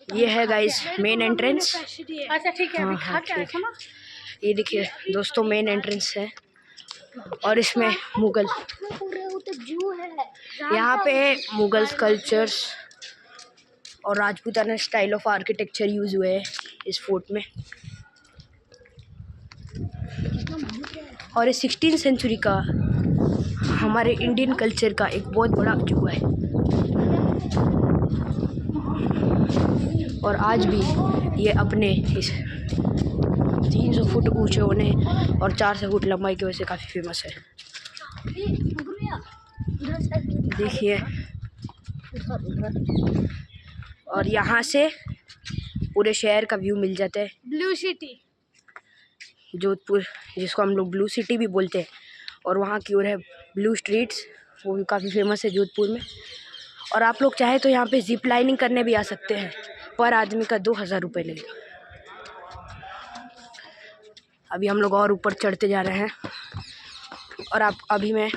ये है guys main entrance. अच्छा ठीक है, अभी खा के आए थे ना। ये देखिए दोस्तों मेन एंट्रेंस है और इसमें मुगल, यहाँ पे मुगल्स कल्चर्स और Rajputana style of architecture use हुए हैं इस फोर्ट में। और ये 16वीं सेंचुरी का हमारे इंडियन कल्चर का एक बहुत बड़ा अजूबा है और आज भी ये अपने इस 300 फुट ऊंचे होने और 400 फुट लंबाई की वजह से काफ़ी फेमस है। देखिए और यहाँ से पूरे शहर का व्यू मिल जाता है। ब्लू सिटी जोधपुर, जिसको हम लोग ब्लू सिटी भी बोलते हैं, और वहाँ की ओर है ब्लू स्ट्रीट्स, वो भी काफ़ी फेमस है जोधपुर में। और आप लोग चाहे तो यहाँ पे जिप लाइनिंग करने भी आ सकते हैं, पर आदमी का 2000 रुपये लगेगा। अभी हम लोग और ऊपर चढ़ते जा रहे हैं और अभी मैं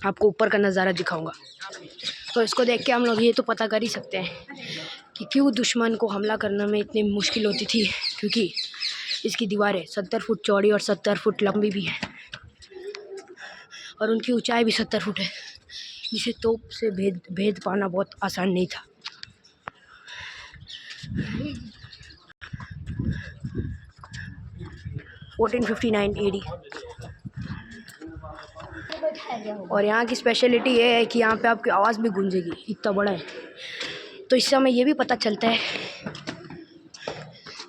आपको ऊपर का नज़ारा दिखाऊंगा। तो इसको देख के हम लोग ये तो पता कर ही सकते हैं कि क्यों दुश्मन को हमला करने में इतनी मुश्किल होती थी, क्योंकि इसकी दीवारें 70 फुट चौड़ी और 70 फुट लंबी भी है और उनकी ऊंचाई भी 70 फुट है, जिसे तोप से भेद पाना बहुत आसान नहीं था। AD 1459। और यहाँ की स्पेशलिटी ये है कि यहाँ पे आपकी आवाज़ भी गूंजेगी, इतना बड़ा है। तो इससे हमें ये भी पता चलता है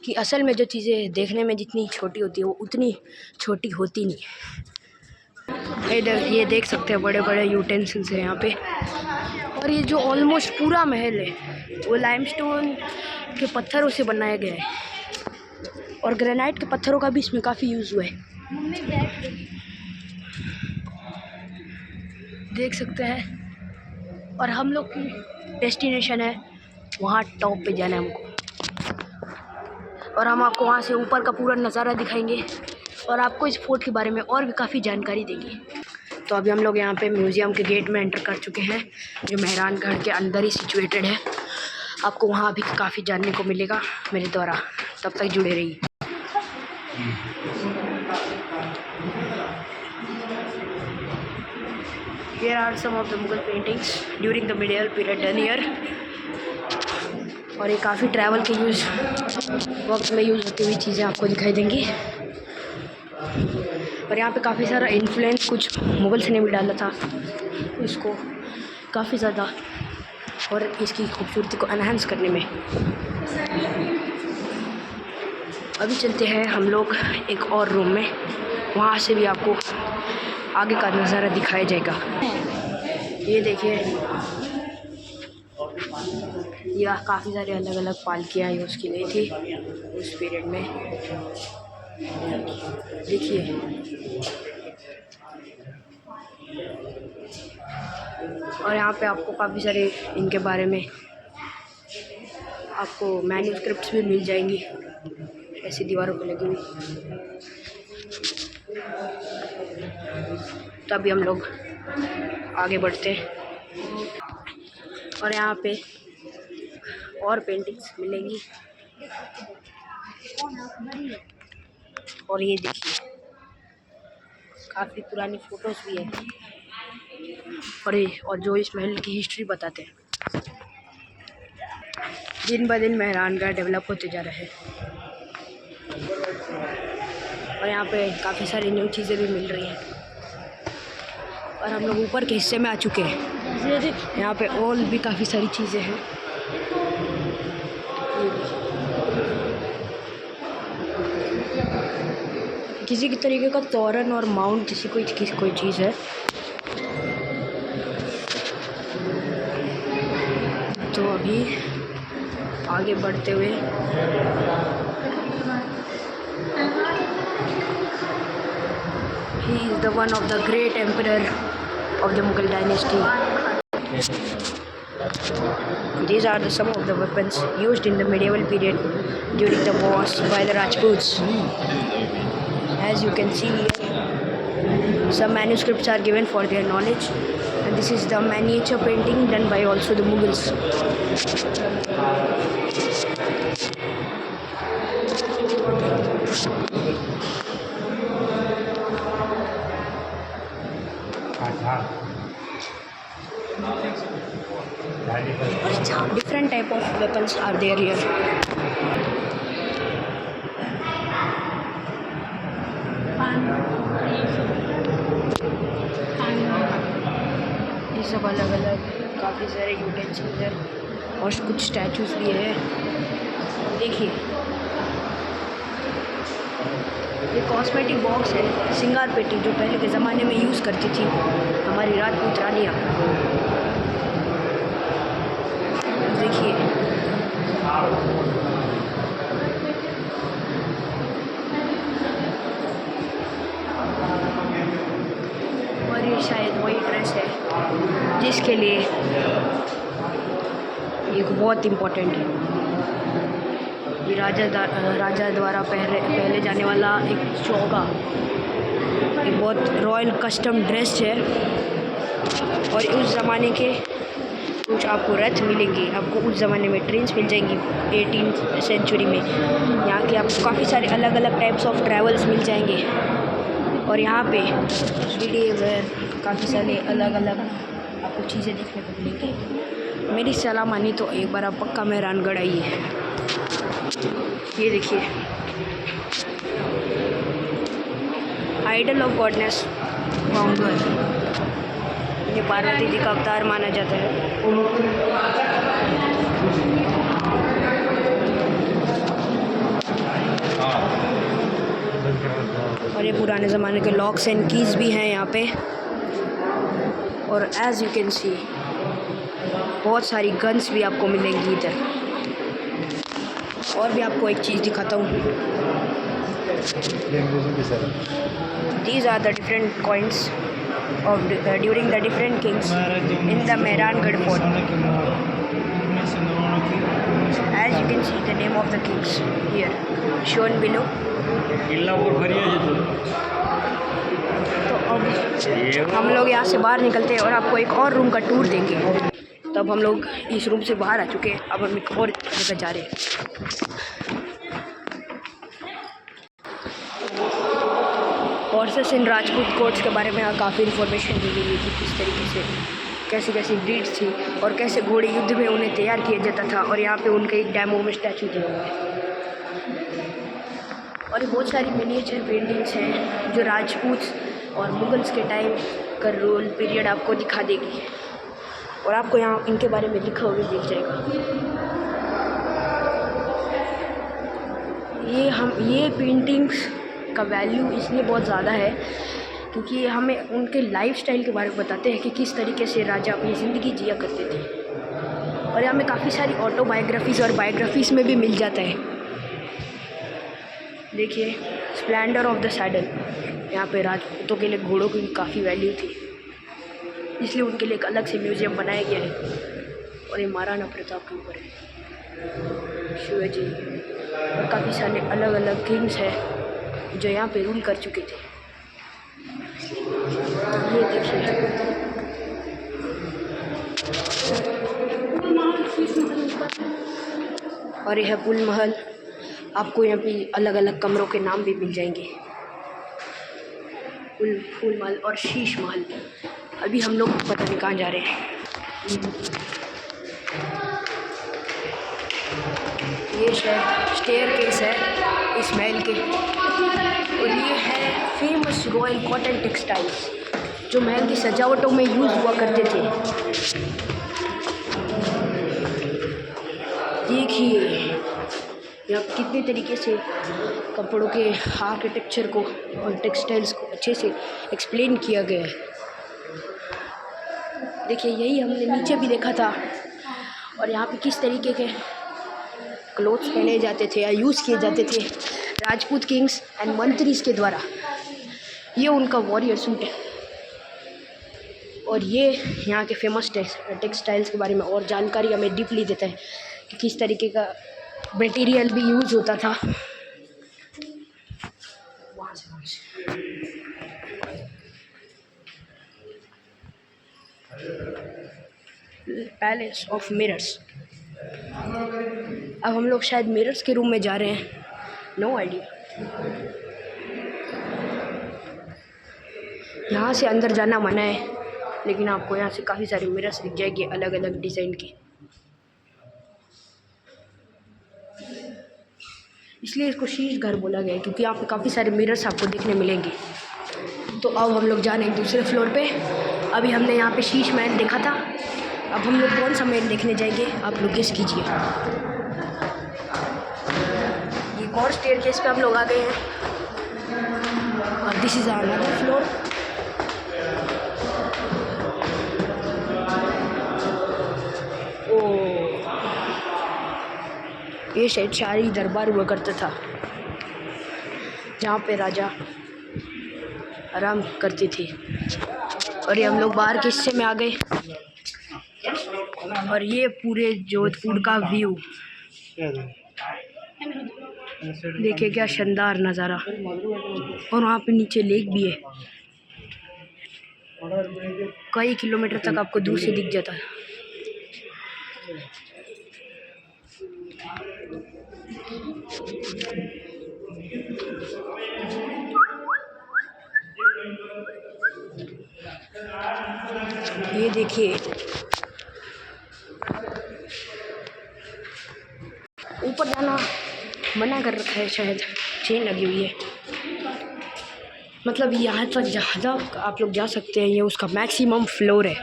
कि असल में जो चीज़ें देखने में जितनी छोटी होती है वो उतनी छोटी होती नहीं। इधर ये देख सकते हैं बड़े बड़े यूटेंसिल्स हैं यहाँ पे। और ये जो ऑलमोस्ट पूरा महल है वो लाइमस्टोन के पत्थरों से बनाया गया है और ग्रेनाइट के पत्थरों का भी इसमें काफ़ी यूज़ हुआ है, देख सकते हैं। और हम लोग की डेस्टिनेशन है वहाँ टॉप पे जाना है हमको, और हम आपको वहाँ से ऊपर का पूरा नज़ारा दिखाएंगे और आपको इस फोर्ट के बारे में और भी काफ़ी जानकारी देंगे। तो अभी हम लोग यहाँ पे म्यूज़ियम के गेट में एंटर कर चुके हैं, जो मेहरानगढ़ के अंदर ही सिचुएटेड है। आपको वहाँ भी काफ़ी जानने को मिलेगा मेरे द्वारा, तब तक जुड़े रहिए। Here are some of the Mughal paintings during the medieval period done here। और ये काफ़ी ट्रैवल के वक्त में यूज़ होती हुई चीज़ें आपको दिखाई देंगी। और यहाँ पे काफ़ी सारा इन्फ्लुएंस कुछ मुग़ल्स ने भी डाला था इसको काफ़ी ज़्यादा और इसकी खूबसूरती को एनहांस करने में। अभी चलते हैं हम लोग एक और रूम में, वहाँ से भी आपको आगे का नज़ारा दिखाया जाएगा। ये देखिए यह काफ़ी सारे अलग अलग पालकियाँ यूज़ की गई थी उस पीरियड में। देखिए और यहाँ पे आपको काफ़ी सारे इनके बारे में आपको मैन्युस्क्रिप्ट्स भी मिल जाएंगी ऐसी दीवारों पर लगी हुई। तो अभी हम लोग आगे बढ़ते हैं और यहाँ पे और पेंटिंग्स मिलेंगी। और ये देखिए काफ़ी पुरानी फ़ोटोज़ भी है और जो इस महल की हिस्ट्री बताते हैं। दिन ब दिन मेहरानगढ़ डेवलप होते जा रहे हैं और यहाँ पे काफ़ी सारी न्यू चीज़ें भी मिल रही हैं। और हम लोग ऊपर के हिस्से में आ चुके हैं, यहाँ पे और भी काफ़ी सारी चीज़ें हैं। किसी की तरीके का तोरण और माउंट जैसी कोई चीज़ है। तो अभी आगे बढ़ते हुए he is the one of the great emperor of the Mughal dynasty. These are some of the weapons used in the medieval period during the wars by the Rajputs. As you can see here, some manuscripts are given for their knowledge, and this is the miniature painting done by also the Mughals. Different type of weapons are there here. ये सब अलग अलग काफ़ी सारे utensils है और कुछ statues भी है। देखिए ये कॉस्मेटिक बॉक्स है, सिंगार पेटी, जो पहले के ज़माने में यूज़ करती थी हमारी राजपूत रानियाँ। देखिए और ये शायद वही ड्रेस है जिसके लिए ये बहुत इम्पोर्टेंट है। ये राजा द्वारा पहले जाने वाला एक चौका, एक बहुत रॉयल कस्टम ड्रेस है। और उस ज़माने के कुछ आपको रथ मिलेंगे, आपको उस ज़माने में ट्रेन्स मिल जाएंगी 18th सेंचुरी में। यहाँ के आपको काफ़ी सारे अलग अलग टाइप्स ऑफ ट्रैवल्स मिल जाएंगे। और यहाँ पे मेडिएवल काफ़ी सारे अलग अलग आपको चीज़ें देखने को मिलेंगी। मेरी सलाह मानी तो एक बार आप पक्का मेहरानगढ़ आइए। ये देखिए आइडल ऑफ गॉडनेस गौंगर, ये पार्वती जी का अवतार माना जाता है। और ये पुराने ज़माने के लॉक्स एंड कीज़ भी हैं यहाँ पे। और एज यू कैन सी बहुत सारी गन्स भी आपको मिलेंगी इधर। और भी आपको एक चीज़ दिखाता हूँ। These are the different coins of during the different kings in the Mehrangarh fort. As you can see the name of the kings here shown below. तो अब हम लोग यहाँ से बाहर निकलते हैं और आपको एक और रूम का टूर देंगे। तब हम लोग इस रूम से बाहर आ चुके हैं, अब हम एक और जगह जा रहे हैं। हॉर्सेस इन राजपूत कोर्ट्स के बारे में यहाँ काफ़ी इन्फॉर्मेशन दी गई है कि किस तरीके से कैसी कैसी ब्रीड्स थी और कैसे घोड़े युद्ध में उन्हें तैयार किया जाता था। और यहाँ पे उनके एक डैमो में स्टैचू दिया हुआ है। और बहुत सारी मिनिएचर पेंटिंग्स हैं जो राजपूत और मुगल्स के टाइम का रोल पीरियड आपको दिखा देगी। और आपको यहाँ इनके बारे में लिखा हुआ भी मिल जाएगा। ये पेंटिंग्स का वैल्यू इसलिए बहुत ज़्यादा है क्योंकि ये हमें उनके लाइफस्टाइल के बारे में बताते हैं कि किस तरीके से राजा अपनी ज़िंदगी जिया करते थे। और यहाँ में काफ़ी सारी ऑटोबायोग्राफीज़ और बायोग्राफीज़ में भी मिल जाता है। देखिए स्प्लेंडर ऑफ द सैडल, यहाँ पे राजपूतों के लिए घोड़ों की भी काफ़ी वैल्यू थी, इसलिए उनके लिए एक अलग से म्यूज़ियम बनाया गया है। और ये महाराणा प्रताप के ऊपर है, शिवाजी और काफ़ी सारे अलग अलग किंग्स हैं जो यहाँ पे रूल कर चुके थे। ये देखिए और यह पुल महल, आपको यहाँ पे अलग अलग कमरों के नाम भी मिल जाएंगे, फूल महल और शीश महल। अभी हम लोग पता नहीं कहाँ जा रहे हैं। ये शायद स्टेयरकेस है इस महल के। और ये है फेमस रॉयल कॉटन टेक्सटाइल्स जो महल की सजावटों में यूज़ हुआ करते थे। देखिए यहाँ कितने तरीके से कपड़ों के आर्किटेक्चर को और टेक्सटाइल्स को अच्छे से एक्सप्लेन किया गया है। देखिए यही हमने नीचे भी देखा था। और यहाँ पे किस तरीके के क्लोथ्स पहने जाते थे या यूज़ किए जाते थे राजपूत किंग्स एंड मंत्रीज के द्वारा। ये उनका वॉरियर सूट है। और ये यहाँ के फेमस टेक्सटाइल्स के बारे में और जानकारी हमें डीपली देता है कि किस तरीके का मटेरियल भी यूज़ होता था। पैलेस ऑफ मिरर्स, अब हम लोग शायद मिरर्स के रूम में जा रहे हैं, नो आइडिया। यहाँ से अंदर जाना मना है, लेकिन आपको यहाँ से काफ़ी सारे मिरर्स दिख जाएंगे अलग अलग डिज़ाइन के, इसलिए इसको शीश घर बोला गया है, क्योंकि यहाँ पे काफ़ी सारे मिरर्स आपको देखने मिलेंगे। तो अब हम लोग जा रहे हैं दूसरे फ्लोर पे। अभी हमने यहाँ पे शीश महल देखा था, अब हम लोग कौन सा महल देखने जाएंगे आप लोग गेस कीजिए। ये और स्टेयरकेस पे हम लोग आ गए हैं, और दिस इज़ अनदर फ्लोर। ये शायद शाही दरबार हुआ करता था, जहाँ पे राजा आराम करते थे। और ये हम लोग बाहर के हिस्से में आ गए, और ये पूरे जोधपुर का व्यू देखिए, क्या शानदार नज़ारा। और वहाँ पे नीचे लेक भी है, कई किलोमीटर तक आपको दूर से दिख जाता है। ये देखिए, ऊपर जाना मना कर रखा है, शायद चेन लगी हुई है। मतलब यहाँ तक जहाँ तक आप लोग जा सकते हैं, ये उसका मैक्सिमम फ्लोर है।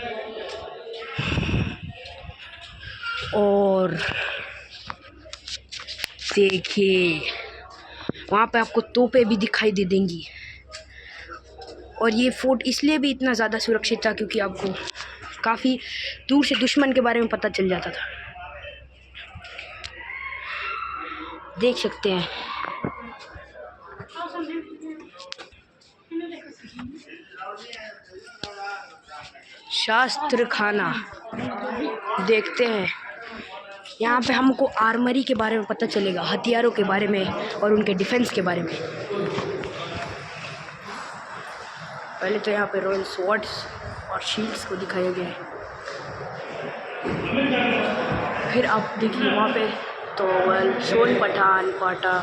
और देखिए, वहाँ पे आपको तोपें भी दिखाई दे देंगी। और ये फोर्ट इसलिए भी इतना ज़्यादा सुरक्षित था, क्योंकि आपको काफ़ी दूर से दुश्मन के बारे में पता चल जाता था। देख सकते हैं। शास्त्र खाना देखते हैं, यहाँ पे हमको आर्मरी के बारे में पता चलेगा, हथियारों के बारे में और उनके डिफेंस के बारे में। पहले तो यहाँ पे रॉयल स्वॉर्ड्स और शील्ड्स को दिखाया गया है। फिर आप देखिए वहाँ पे तो सोन पठान, पाटा,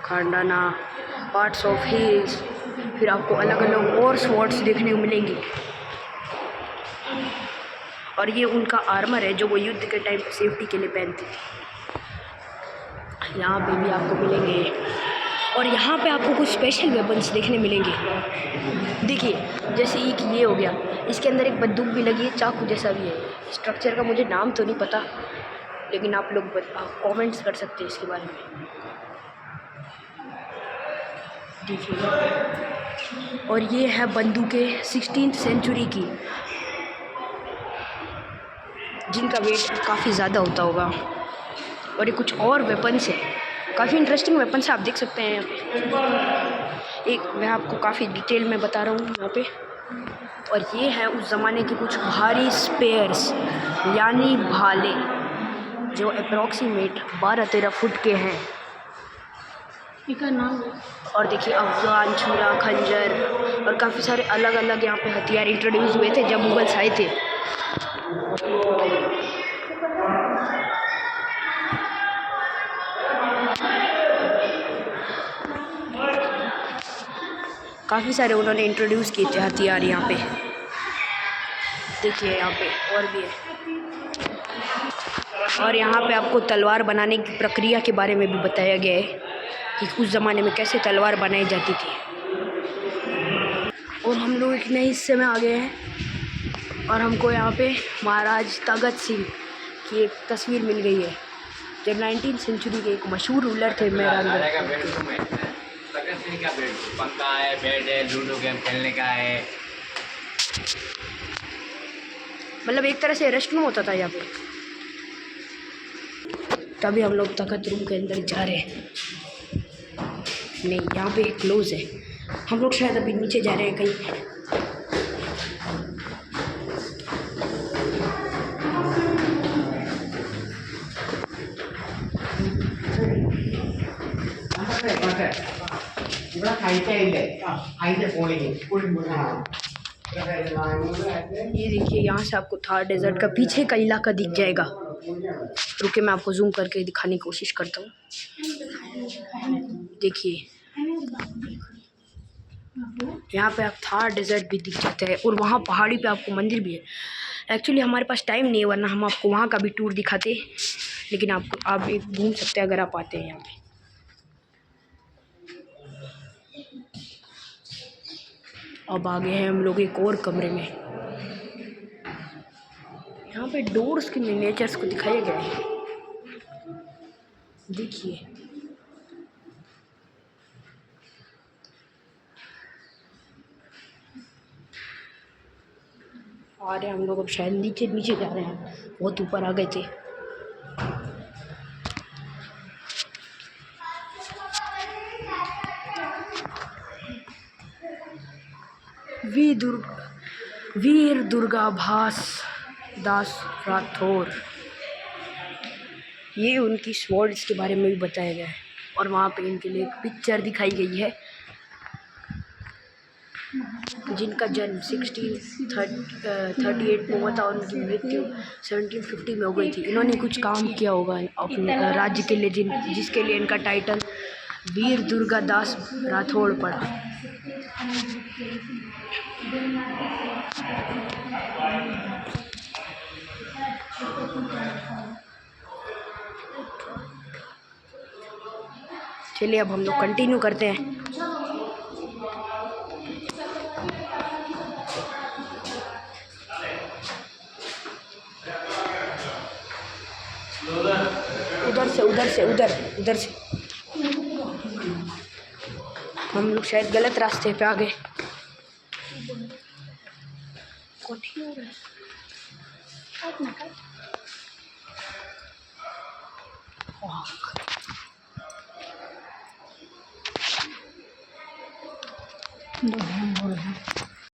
खांडाना, पार्ट्स ऑफ हिल्स, फिर आपको अलग अलग और स्वॉर्ड्स देखने को मिलेंगे। और ये उनका आर्मर है जो वो युद्ध के टाइम पे सेफ्टी के लिए पहनते थे। यहाँ पे भी आपको मिलेंगे, और यहाँ पे आपको कुछ स्पेशल वेपन्स देखने मिलेंगे। देखिए, जैसे एक ये हो गया, इसके अंदर एक बंदूक भी लगी है, चाकू जैसा भी है। स्ट्रक्चर का मुझे नाम तो नहीं पता, लेकिन आप लोग कमेंट्स कर सकते हैं इसके बारे में। देखिए, और ये है बंदूकें 16th सेंचुरी की, जिनका वेट काफ़ी ज़्यादा होता होगा। और ये कुछ और वेपन्स है, काफ़ी इंटरेस्टिंग वेपन्स आप देख सकते हैं। एक मैं आपको काफ़ी डिटेल में बता रहा हूँ यहाँ पे। और ये है उस ज़माने के कुछ भारी स्पेयर्स, यानी भाले, जो अप्रॉक्सीमेट 12-13 फुट के हैं। इनका नाम और देखिए, अफगान छुरा, खंजर और काफ़ी सारे अलग अलग यहाँ पे हथियार इंट्रोड्यूस हुए थे जब मुगल्स आए थे। काफ़ी सारे उन्होंने इंट्रोड्यूस किए थे हथियार यहाँ पे। देखिए, यहाँ पे और भी है। और यहाँ पे आपको तलवार बनाने की प्रक्रिया के बारे में भी बताया गया है कि उस ज़माने में कैसे तलवार बनाई जाती थी। और हम लोग एक नए हिस्से में आ गए हैं, और हमको यहाँ पे महाराज तगत सिंह की एक तस्वीर मिल गई है, जो 19th सेंचुरी के एक मशहूर रूलर थे। तगत सिंह का पंखा है, बेड है, लूडो गेम खेलने का है। मतलब एक तरह से रेस्ट रूम होता था यहाँ पे। तभी हम लोग तखत रूम के अंदर जा रहे हैं। नहीं, यहाँ पे क्लोज है। हम लोग शायद अभी नीचे जा रहे हैं कहीं। ये देखिए, यहाँ से आपको थार डेजर्ट का पीछे का इलाका दिख जाएगा। रुके मैं आपको जूम करके दिखाने की कोशिश करता हूँ। देखिए यहाँ पे आप थार डेजर्ट भी दिख जाता है और वहाँ पहाड़ी पे आपको मंदिर भी है। एक्चुअली हमारे पास टाइम नहीं है, वरना हम आपको वहाँ का भी टूर दिखाते, लेकिन आप एक घूम सकते हैं अगर आप आते हैं यहाँ पे। अब आ गए हैं हम लोग एक और कमरे में। यहाँ पे डोर्स के मिनिएचर्स को दिखाया गया है, देखिए। आ रहे हैं हम लोग अब शायद नीचे नीचे जा रहे हैं, बहुत ऊपर आ गए थे। वीर दुर्गाभास दास राठौर, ये उनकी स्वॉर्ड्स के बारे में भी बताया गया है। और वहाँ पे इनके लिए एक पिक्चर दिखाई गई है, जिनका जन्म 1638 में हुआ था और उनकी मृत्यु 1750 में हो गई थी। इन्होंने कुछ काम किया होगा अपने राज्य के लिए, जिसके लिए इनका टाइटल वीर दुर्गादास राठौड़ पड़ा। चलिए अब हम लोग कंटिन्यू करते हैं। उधर से हम लोग शायद गलत रास्ते पे आ गए। दो